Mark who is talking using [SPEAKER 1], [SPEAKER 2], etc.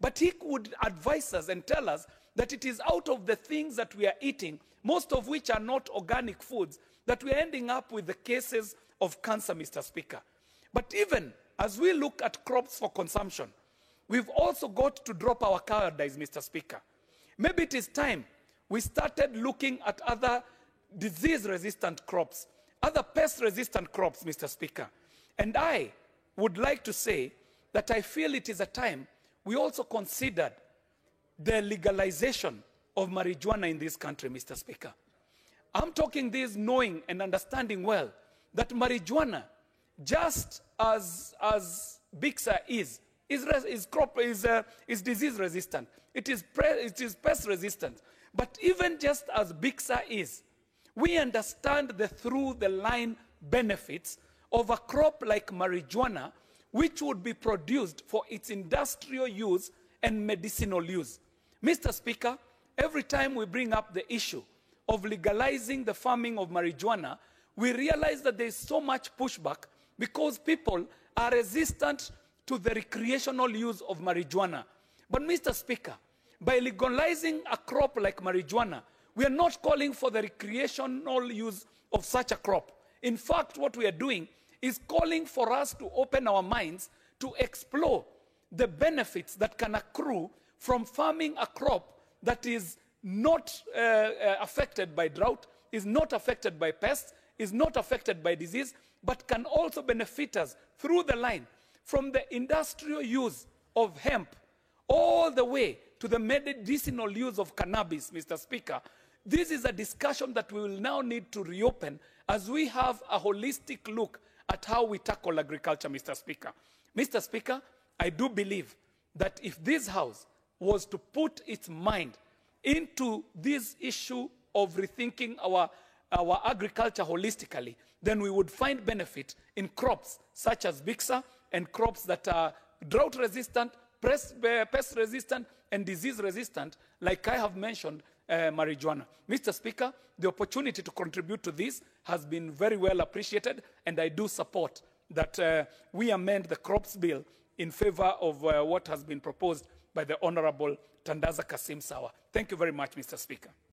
[SPEAKER 1] But he would advise us and tell us that it is out of the things that we are eating, most of which are not organic foods, that we are ending up with the cases of cancer, Mr. Speaker. But even as we look at crops for consumption, we've also got to drop our cowardice, Mr. Speaker. Maybe it is time we started looking at other disease-resistant crops, other pest-resistant crops, Mr. Speaker. And I would like to say that I feel it is a time we also considered the legalization of marijuana in this country, Mr. Speaker. I'm talking this knowing and understanding well that marijuana, just as Bixa is disease resistant. It is pest resistant. But even just as Bixa is, we understand the through-the-line benefits of a crop like marijuana, which would be produced for its industrial use and medicinal use. Mr. Speaker, every time we bring up the issue of legalizing the farming of marijuana, we realize that there is so much pushback because people are resistant to the recreational use of marijuana. But Mr. Speaker, by legalizing a crop like marijuana, we are not calling for the recreational use of such a crop. In fact, what we are doing is calling for us to open our minds to explore the benefits that can accrue from farming a crop that is not affected by drought, is not affected by pests, is not affected by disease, but can also benefit us through the line from the industrial use of hemp all the way to the medicinal use of cannabis, Mr. Speaker. This is a discussion that we will now need to reopen as we have a holistic look at how we tackle agriculture, Mr. Speaker. Mr. Speaker, I do believe that if this House was to put its mind into this issue of rethinking our agriculture holistically, then we would find benefit in crops such as Bixa and crops that are drought-resistant, pest-resistant, and disease-resistant, like I have mentioned, marijuana. Mr. Speaker, the opportunity to contribute to this has been very well appreciated, and I do support that we amend the crops bill in favor of what has been proposed by the Honorable Tandaza Kasim Sawa. Thank you very much, Mr. Speaker.